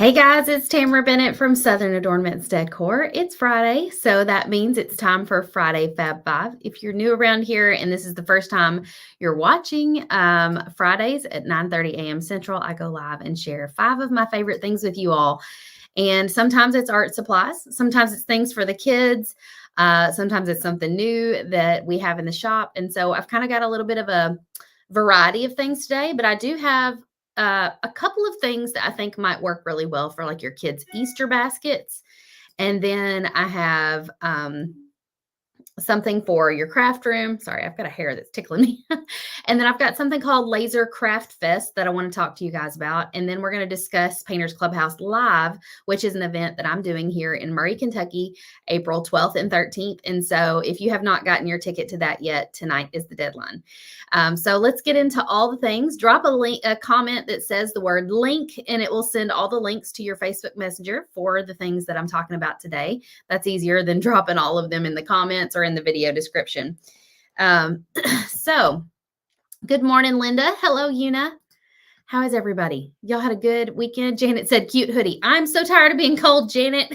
Hey guys, it's Tamara Bennett from Southern Adornments Decor. It's Friday, so that means it's time for Friday Fab Five. If you're new around here and this is the first time you're watching, Fridays at 9:30 a.m. Central, I go live and share 5 of my favorite things with you all. And sometimes it's art supplies, sometimes it's things for the kids, sometimes it's something new that we have in the shop. And so I've kind of got a little bit of a variety of things today, but I do have a couple of things that I think might work really well for like your kids' Easter baskets. And then I have something for your craft room. Sorry, I've got a hair that's tickling me. And then I've got something called Laser Craft Fest that I want to talk to you guys about. And then we're going to discuss Painters Clubhouse Live, which is an event that I'm doing here in Murray, Kentucky, April 12th and 13th. And so if you have not gotten your ticket to that yet, tonight is the deadline. So let's get into all the things. Drop a comment that says the word link, and it will send all the links to your Facebook Messenger for the things that I'm talking about today. That's easier than dropping all of them in the comments or in the video description. So good morning, Linda. Hello, Una. How is everybody? Y'all had a good weekend? Janet said, cute hoodie. I'm so tired of being cold, Janet.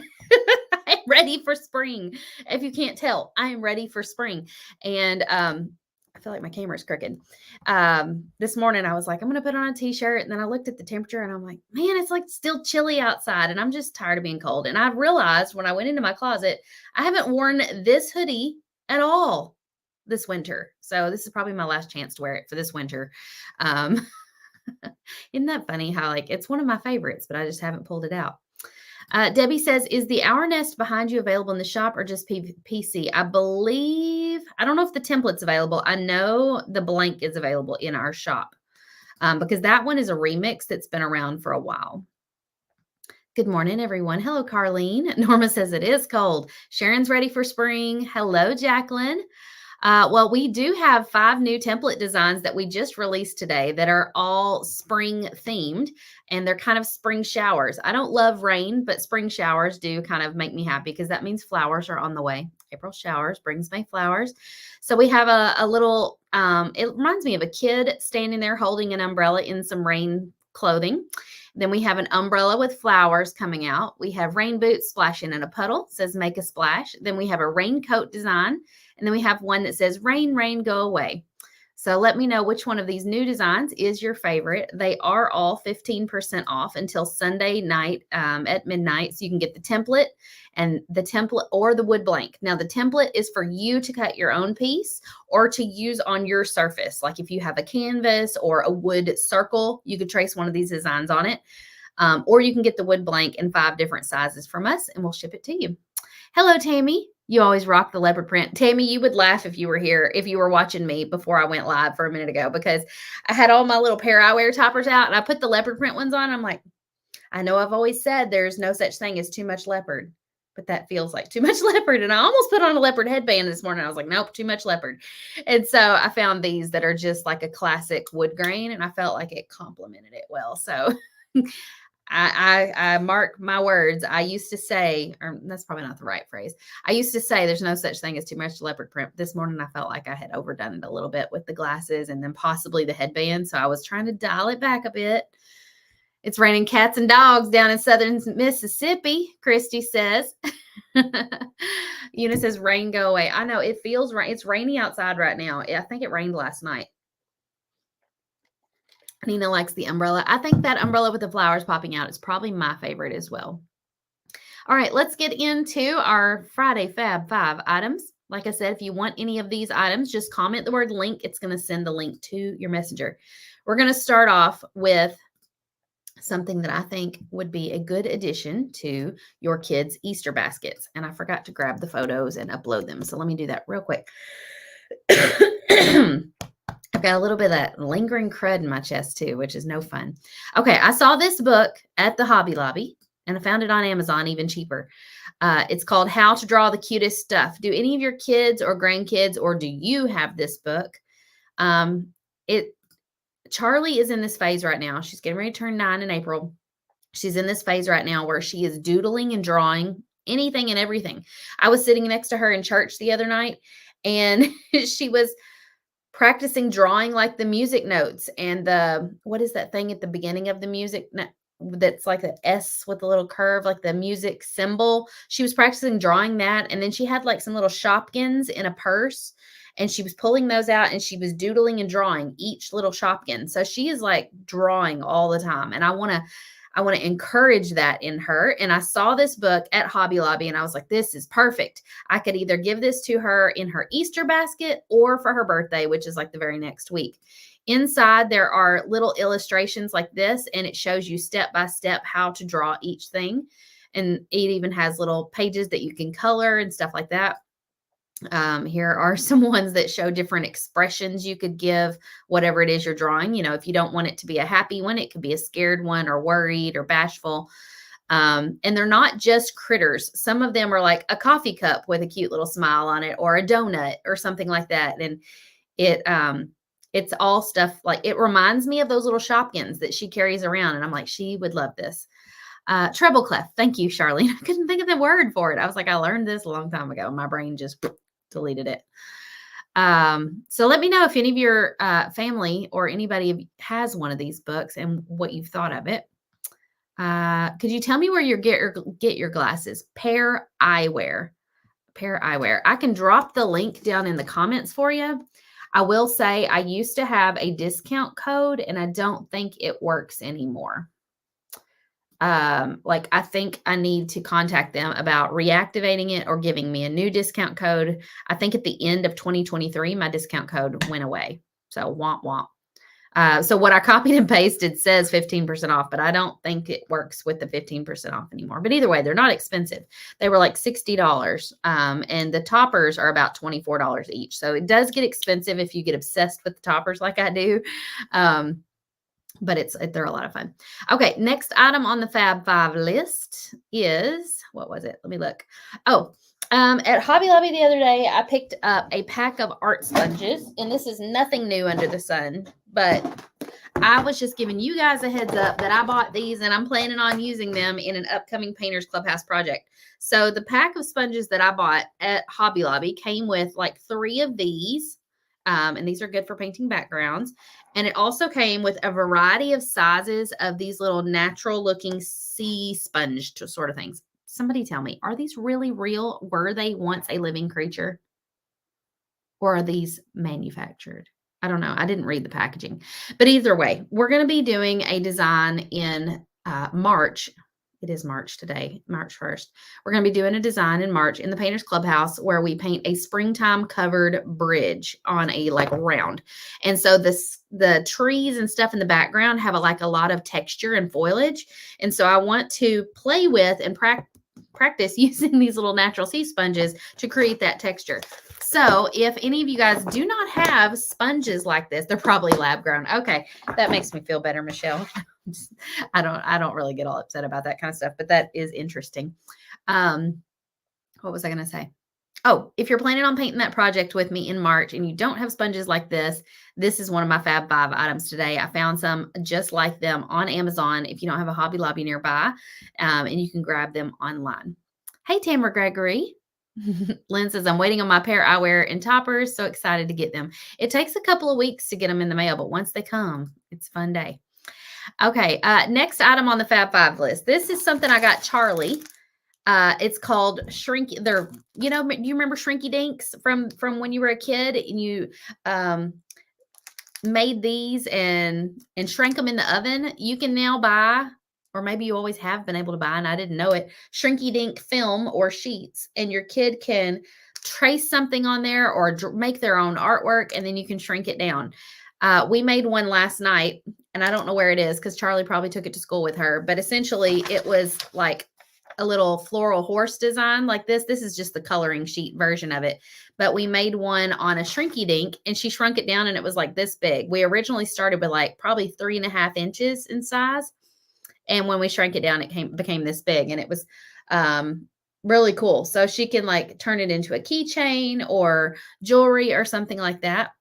I'm ready for spring. If you can't tell, I am ready for spring. And I feel like my camera's crooked. This morning I was like, I'm going to put on a t-shirt. And then I looked at the temperature and I'm like, man, it's like still chilly outside. And I'm just tired of being cold. And I realized when I went into my closet, I haven't worn this hoodie at all this winter. So this is probably my last chance to wear it for this winter. Isn't that funny how like it's one of my favorites, but I just haven't pulled it out. Debbie says, is the Hour Nest behind you available in the shop or just PC? I believe, I don't know if the template's available. I know the blank is available in our shop because that one is a remix that's been around for a while. Good morning, everyone. Hello, Carlene. Norma says it is cold. Sharon's ready for spring. Hello, Jacqueline. Well, we do have 5 new template designs that we just released today that are all spring themed, and they're kind of spring showers. I don't love rain, but spring showers do kind of make me happy because that means flowers are on the way. April showers brings May flowers. So we have a little, it reminds me of a kid standing there holding an umbrella in some rain clothing. Then we have an umbrella with flowers coming out. We have rain boots splashing in a puddle, says make a splash. Then we have a raincoat design. And then we have one that says rain, rain, go away. So let me know which one of these new designs is your favorite. They are all 15% off until Sunday night at midnight. So you can get the template and the template or the wood blank. Now the template is for you to cut your own piece or to use on your surface. Like if you have a canvas or a wood circle, you could trace one of these designs on it. Or you can get the wood blank in 5 different sizes from us and we'll ship it to you. Hello, Tammy. You always rock the leopard print. Tammy, you would laugh if you were here, if you were watching me before I went live for a minute ago, because I had all my little pair eyewear toppers out and I put the leopard print ones on. I'm like, I know I've always said there's no such thing as too much leopard, but that feels like too much leopard. And I almost put on a leopard headband this morning. I was like, nope, too much leopard. And so I found these that are just like a classic wood grain and I felt like it complemented it well. So I mark my words. I used to say, or that's probably not the right phrase. I used to say there's no such thing as too much leopard print. This morning I felt like I had overdone it a little bit with the glasses and then possibly the headband. So I was trying to dial it back a bit. It's raining cats and dogs down in southern Mississippi, Christy says. Una says rain go away. I know it feels right. It's rainy outside right now. I think it rained last night. Nina likes the umbrella. I think that umbrella with the flowers popping out is probably my favorite as well. All right, let's get into our Friday Fab 5 items. Like I said, if you want any of these items, just comment the word link. It's going to send the link to your messenger. We're going to start off with something that I think would be a good addition to your kids' Easter baskets. And I forgot to grab the photos and upload them. So let me do that real quick. I've got a little bit of that lingering crud in my chest too, which is no fun. Okay, I saw this book at the Hobby Lobby and I found it on Amazon even cheaper. It's called How to Draw the Cutest Stuff. Do any of your kids or grandkids, or do you have this book? Charlie is in this phase right now. She's getting ready to turn 9 in April. She's in this phase right now where she is doodling and drawing anything and everything. I was sitting next to her in church the other night and she was practicing drawing like the music notes and what is that thing at the beginning of the music? that's like an S with a little curve, like the music symbol. She was practicing drawing that. And then she had like some little Shopkins in a purse. And she was pulling those out and she was doodling and drawing each little Shopkin. So she is like drawing all the time. And I want to encourage that in her. And I saw this book at Hobby Lobby and I was like, this is perfect. I could either give this to her in her Easter basket or for her birthday, which is like the very next week. Inside, there are little illustrations like this, and it shows you step by step how to draw each thing. And it even has little pages that you can color and stuff like that. Here are some ones that show different expressions you could give whatever it is you're drawing. You know, if you don't want it to be a happy one, it could be a scared one or worried or bashful. And they're not just critters. Some of them are like a coffee cup with a cute little smile on it or a donut or something like that. And it's all stuff like, it reminds me of those little Shopkins that she carries around. And I'm like, she would love this. Treble clef. Thank you, Charlene. I couldn't think of the word for it. I was like, I learned this a long time ago. My brain just deleted it. So let me know if any of your family or anybody has one of these books and what you've thought of it. Could you tell me where you get your glasses? Pair Eyewear. Pair Eyewear. I can drop the link down in the comments for you. I will say I used to have a discount code and I don't think it works anymore. Like I think I need to contact them about reactivating it or giving me a new discount code. I think at the end of 2023, my discount code went away. So womp womp. So what I copied and pasted says 15% off, but I don't think it works with the 15% off anymore. But either way, they're not expensive. They were like $60. And the toppers are about $24 each. So it does get expensive if you get obsessed with the toppers like I do. But they're a lot of fun. Okay, next item on the Fab Five list is, what was it? Let me look. Oh, at Hobby Lobby the other day, I picked up a pack of art sponges, and this is nothing new under the sun, but I was just giving you guys a heads up that I bought these, and I'm planning on using them in an upcoming Painters Clubhouse project. So the pack of sponges that I bought at Hobby Lobby came with like 3 of these. And these are good for painting backgrounds. And it also came with a variety of sizes of these little natural looking sea sponge sort of things. Somebody tell me, are these really real? Were they once a living creature? Or are these manufactured? I don't know. I didn't read the packaging. But either way, we're going to be doing a design in March. It is March today, March 1st. We're going to be doing a design in March in the Painters Clubhouse where we paint a springtime covered bridge on a like round. And so the trees and stuff in the background have a lot of texture and foliage. And so I want to play with and practice using these little natural sea sponges to create that texture. So if any of you guys do not have sponges like this, they're probably lab grown. Okay, that makes me feel better, Michelle. I don't really get all upset about that kind of stuff, but that is interesting. What was I going to say? Oh, if you're planning on painting that project with me in March and you don't have sponges like this is one of my Fab 5 items today. I found some just like them on Amazon if you don't have a Hobby Lobby nearby, and you can grab them online. Hey, Tamara Gregory. Lynn says, I'm waiting on my pair eyewear and toppers. So excited to get them. It takes a couple of weeks to get them in the mail, but once they come, it's a fun day. Okay, next item on the Fab 5 list. This is something I got Charlie. It's called Shrinky. Do you remember Shrinky Dinks from when you were a kid and you made these and shrank them in the oven? You can now buy, or maybe you always have been able to buy, and I didn't know it, Shrinky Dink film or sheets, and your kid can trace something on there or make their own artwork, and then you can shrink it down. We made one last night, and I don't know where it is because Charlie probably took it to school with her, but essentially it was like a little floral horse design like this. This is just the coloring sheet version of it, but we made one on a Shrinky Dink and she shrunk it down and it was like this big. We originally started with like probably 3.5 inches in size. And when we shrank it down, it became this big, and it was really cool. So she can like turn it into a keychain or jewelry or something like that.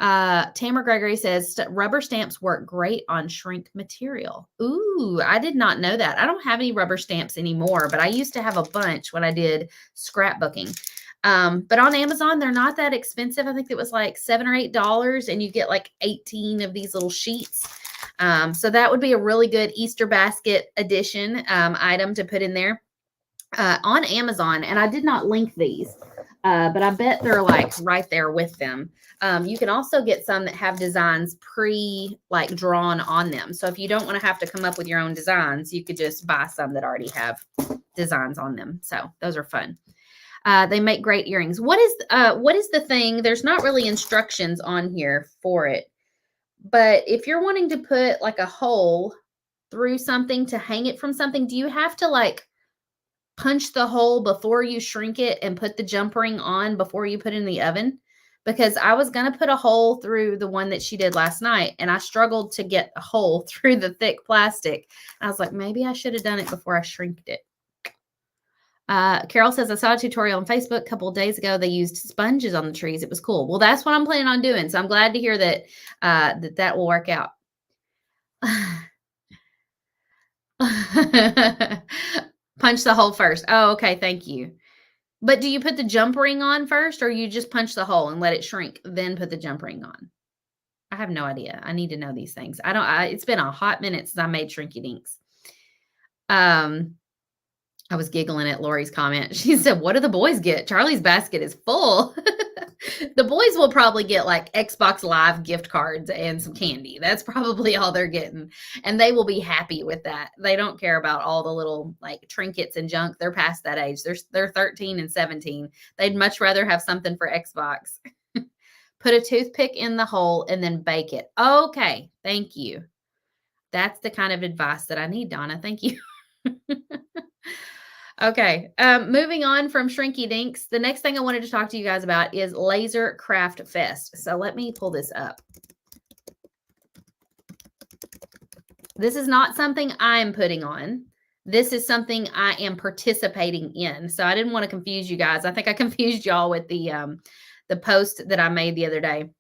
Tamara Gregory says rubber stamps work great on shrink material. Ooh, I did not know that. I don't have any rubber stamps anymore, but I used to have a bunch when I did scrapbooking. But on Amazon, they're not that expensive. I think it was like $7 or $8 and you get like 18 of these little sheets. So that would be a really good Easter basket edition item to put in there on Amazon. And I did not link these, but I bet they're like right there with them. You can also get some that have designs like drawn on them. So if you don't want to have to come up with your own designs, you could just buy some that already have designs on them. So those are fun. They make great earrings. What is the thing? There's not really instructions on here for it, but if you're wanting to put like a hole through something to hang it from something, do you have to like punch the hole before you shrink it and put the jump ring on before you put it in the oven? Because I was going to put a hole through the one that she did last night, and I struggled to get a hole through the thick plastic. I was like, maybe I should have done it before I shrinked it. Carol says, I saw a tutorial on Facebook a couple of days ago. They used sponges on the trees. It was cool. Well, that's what I'm planning on doing. So I'm glad to hear that that will work out. Punch the hole first. Oh, okay. Thank you. But do you put the jump ring on first, or you just punch the hole and let it shrink, then put the jump ring on? I have no idea. I need to know these things. It's been a hot minute since I made Shrinky Dinks. I was giggling at Lori's comment. She said, what do the boys get? Charlie's basket is full. The boys will probably get like Xbox Live gift cards and some candy. That's probably all they're getting. And they will be happy with that. They don't care about all the little like trinkets and junk. They're past that age. They're 13 and 17. They'd much rather have something for Xbox. Put a toothpick in the hole and then bake it. Okay. Thank you. That's the kind of advice that I need, Donna. Thank you. Okay, moving on from Shrinky Dinks, the next thing I wanted to talk to you guys about is Laser Craft Fest. So let me pull this up. This is not something I'm putting on. This is something I am participating in. So I didn't want to confuse you guys. I think I confused y'all with the post that I made the other day.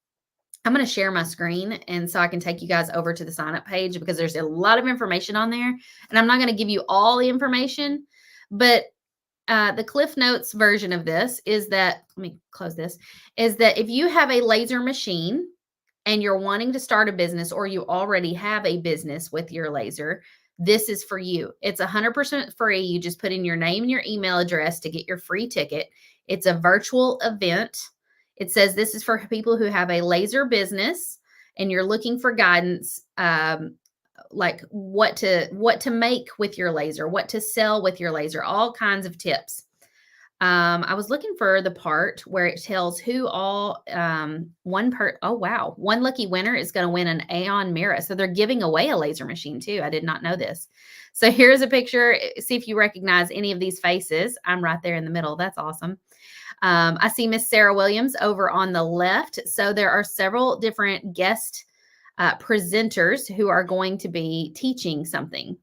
I'm going to share my screen, and so I can take you guys over to the sign up page because there's a lot of information on there, and I'm not going to give you all the information. But the Cliff Notes version of this is that, let me close this, is that if you have a laser machine and you're wanting to start a business, or you already have a business with your laser, this is for you. It's 100% free. You just put in your name and your email address to get your free ticket. It's a virtual event. It says this is for people who have a laser business and you're looking for guidance, like what to make with your laser, what to sell with your laser, all kinds of tips. I was looking for the part where it tells who all, oh, wow. One lucky winner is going to win an Aeon Mira. So they're giving away a laser machine too. I did not know this. So here's a picture. See if you recognize any of these faces. I'm right there in the middle. That's awesome. I see Miss Sarah Williams over on the left. So there are several different guest presenters who are going to be teaching something.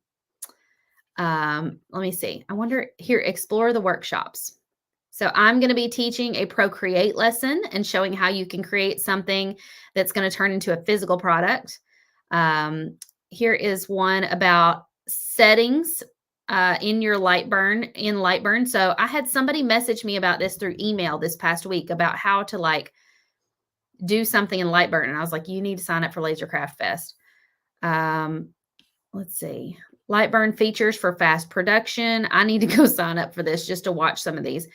Let me see. I wonder here, explore the workshops. So I'm going to be teaching a Procreate lesson and showing how you can create something that's going to turn into a physical product. Here is one about settings in your Lightburn. So I had somebody message me about this through email this past week about how to like do something in Lightburn. And I was like, you need to sign up for Laser Craft Fest. Let's see. Lightburn features for fast production. I need to go sign up for this just to watch some of these.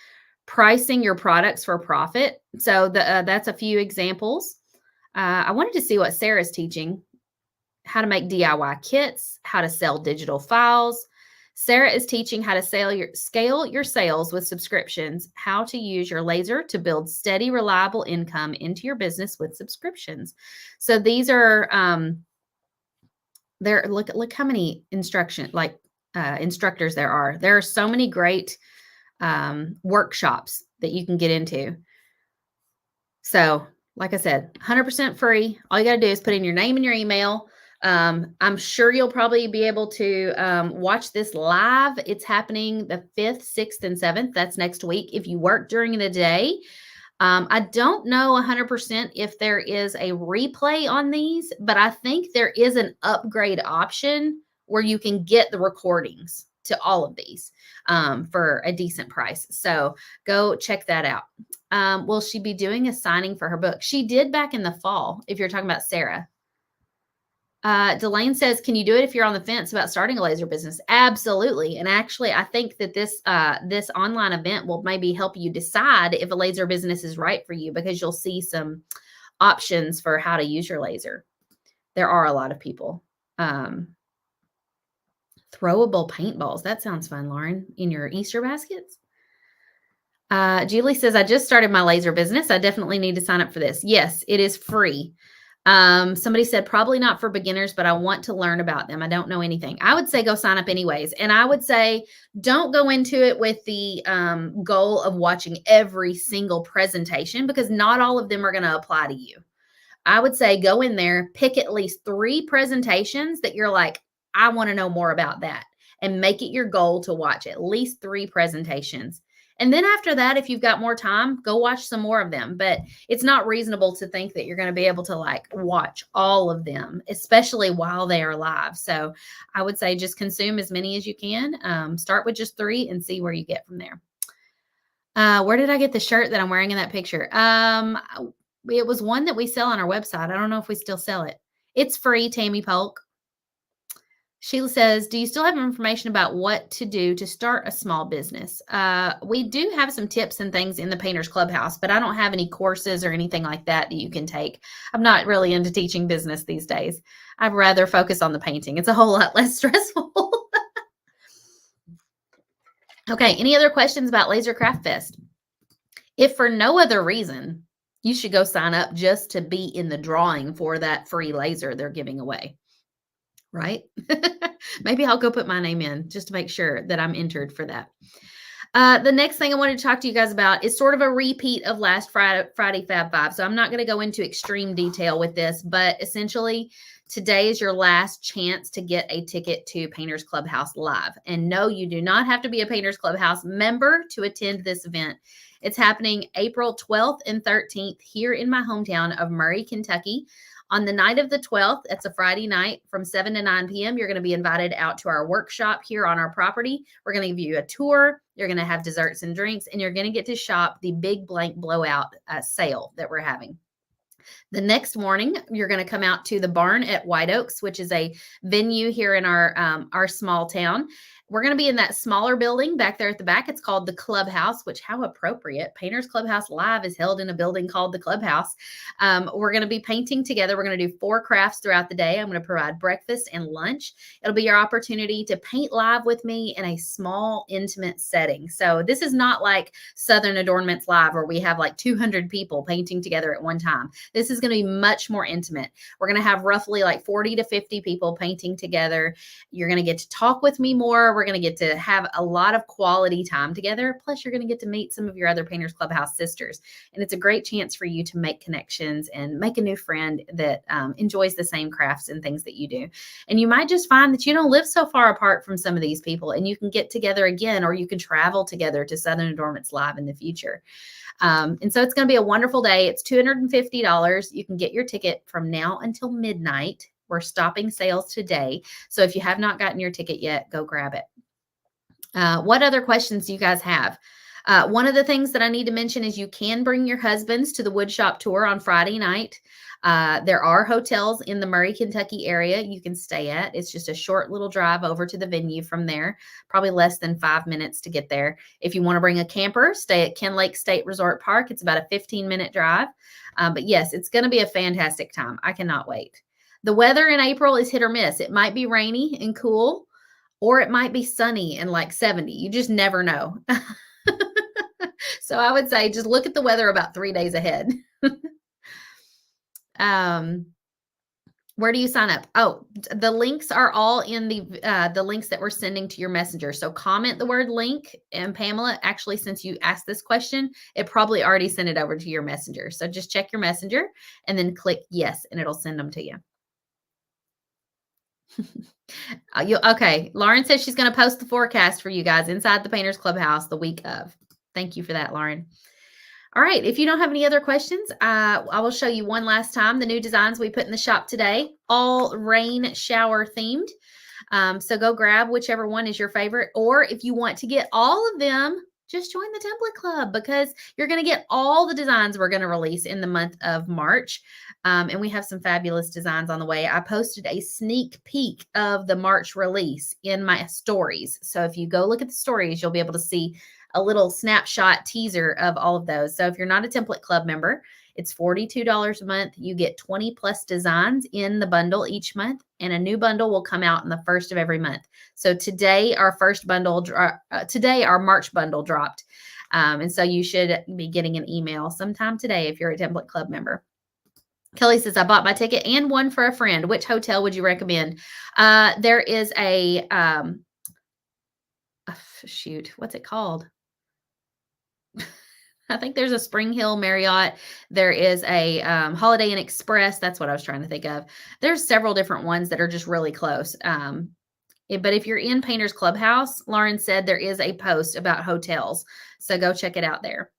Pricing your products for profit. So that's a few examples. I wanted to see what Sarah's teaching. How to make DIY kits, how to sell digital files. Sarah is teaching how to scale your sales with subscriptions, how to use your laser to build steady, reliable income into your business with subscriptions. So these are, look how many instructors there are. There are so many great workshops that you can get into. So like I said, 100% free. All you got to do is put in your name and your email. I'm sure you'll probably be able to watch this live. It's happening the 5th, 6th, and 7th. That's next week. If you work during the day, I don't know 100% if there is a replay on these, but I think there is an upgrade option where you can get the recordings to all of these for a decent price. So go check that out. Will she be doing a signing for her book? She did back in the fall, if you're talking about Sarah. Delane says, can you do it if you're on the fence about starting a laser business? Absolutely. And actually, I think that this online event will maybe help you decide if a laser business is right for you, because you'll see some options for how to use your laser. There are a lot of people. Throwable paintballs. That sounds fun, Lauren, in your Easter baskets. Julie says, I just started my laser business. I definitely need to sign up for this. Yes, it is free. Somebody said probably not for beginners, but I want to learn about them. I don't know anything. I would say go sign up anyways. And I would say don't go into it with the goal of watching every single presentation, because not all of them are going to apply to you. I would say go in there, pick at least 3 presentations that you're like, I want to know more about that, and make it your goal to watch at least 3 presentations. And then after that, if you've got more time, go watch some more of them. But it's not reasonable to think that you're going to be able to like watch all of them, especially while they are live. So I would say just consume as many as you can. Start with just 3 and see where you get from there. Where did I get the shirt that I'm wearing in that picture? It was one that we sell on our website. I don't know if we still sell it. It's free, Tammy Polk. Sheila says, do you still have information about what to do to start a small business? We do have some tips and things in the Painters Clubhouse, but I don't have any courses or anything like that you can take. I'm not really into teaching business these days. I'd rather focus on the painting. It's a whole lot less stressful. Okay, any other questions about Laser Craft Fest? If for no other reason, you should go sign up just to be in the drawing for that free laser they're giving away. Right? Maybe I'll go put my name in just to make sure that I'm entered for that. The next thing I wanted to talk to you guys about is sort of a repeat of last Friday Fab 5. So I'm not going to go into extreme detail with this, but essentially today is your last chance to get a ticket to Painters Clubhouse Live. And no, you do not have to be a Painters Clubhouse member to attend this event. It's happening April 12th and 13th here in my hometown of Murray, Kentucky. On the night of the 12th, it's a Friday night from 7 to 9 p.m., you're going to be invited out to our workshop here on our property. We're going to give you a tour. You're going to have desserts and drinks, and you're going to get to shop the Big Blank Blowout sale that we're having. The next morning, you're going to come out to the barn at White Oaks, which is a venue here in our small town. We're going to be in that smaller building back there at the back. It's called the Clubhouse, which how appropriate. Painters Clubhouse Live is held in a building called the Clubhouse. We're going to be painting together. We're going to do 4 crafts throughout the day. I'm going to provide breakfast and lunch. It'll be your opportunity to paint live with me in a small, intimate setting. So this is not like Southern Adornments Live where we have like 200 people painting together at one time. This is going to be much more intimate. We're going to have roughly like 40 to 50 people painting together. You're going to get to talk with me more. We're going to get to have a lot of quality time together. Plus, you're going to get to meet some of your other Painters Clubhouse sisters. And it's a great chance for you to make connections and make a new friend that enjoys the same crafts and things that you do. And you might just find that you don't live so far apart from some of these people, and you can get together again, or you can travel together to Southern Adornments Live in the future. And so it's going to be a wonderful day. It's $250. You can get your ticket from now until midnight. We're stopping sales today. So if you have not gotten your ticket yet, go grab it. What other questions do you guys have? One of the things that I need to mention is you can bring your husbands to the woodshop tour on Friday night. There are hotels in the Murray, Kentucky area you can stay at. It's just a short little drive over to the venue from there, probably less than 5 minutes to get there. If you want to bring a camper, stay at Ken Lake State Resort Park. It's about a 15-minute drive. But yes, it's going to be a fantastic time. I cannot wait. The weather in April is hit or miss. It might be rainy and cool, or it might be sunny and like 70. You just never know. So I would say just look at the weather about 3 days ahead. Where do you sign up? Oh, the links are all in the links that we're sending to your messenger. So comment the word link, and Pamela, actually, since you asked this question, it probably already sent it over to your messenger. So just check your messenger and then click yes, and it'll send them to you. Okay. Lauren says she's going to post the forecast for you guys inside the Painters Clubhouse the week of. Thank you for that, Lauren. All right. If you don't have any other questions, I will show you one last time the new designs we put in the shop today, all rain shower themed. So go grab whichever one is your favorite. Or if you want to get all of them, just join the template club because you're going to get all the designs we're going to release in the month of March. And we have some fabulous designs on the way. I posted a sneak peek of the March release in my stories. So if you go look at the stories, you'll be able to see a little snapshot teaser of all of those. So if you're not a template club member, it's $42 a month. You get 20 plus designs in the bundle each month, and a new bundle will come out in the first of every month. So today, our March bundle dropped. And so you should be getting an email sometime today if you're a template club member. Kelly says, I bought my ticket and one for a friend. Which hotel would you recommend? There is a, shoot, what's it called? I think there's a Spring Hill Marriott. There is a Holiday Inn Express. That's what I was trying to think of. There's several different ones that are just really close. But if you're in Painters Clubhouse, Lauren said there is a post about hotels. So go check it out there.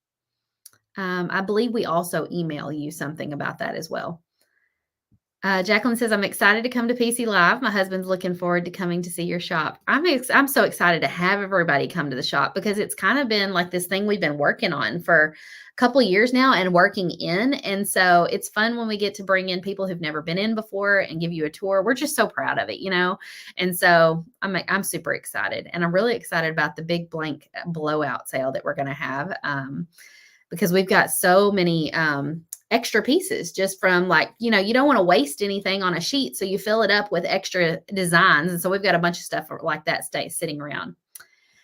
I believe we also email you something about that as well. Jacqueline says, I'm excited to come to PC Live. My husband's looking forward to coming to see your shop. I'm so excited to have everybody come to the shop because it's kind of been like this thing we've been working on for a couple of years now and working in. And so it's fun when we get to bring in people who've never been in before and give you a tour. We're just so proud of it, you know? And so I'm super excited, and I'm really excited about the big blank blowout sale that we're going to have because we've got so many extra pieces just from you don't want to waste anything on a sheet. So you fill it up with extra designs. And so we've got a bunch of stuff like that sitting around.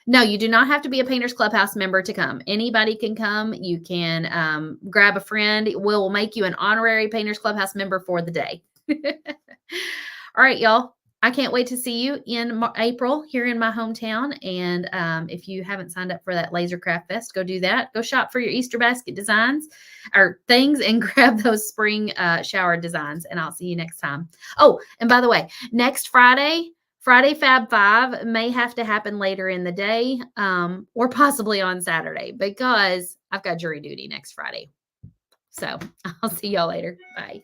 No, you do not have to be a Painters Clubhouse member to come. Anybody can come. You can grab a friend. We'll make you an honorary Painters Clubhouse member for the day. All right, y'all. I can't wait to see you in April here in my hometown. And if you haven't signed up for that Laser Craft Fest, go do that. Go shop for your Easter basket designs or things and grab those spring shower designs. And I'll see you next time. Oh, and by the way, next Friday Fab 5 may have to happen later in the day or possibly on Saturday because I've got jury duty next Friday. So I'll see y'all later. Bye.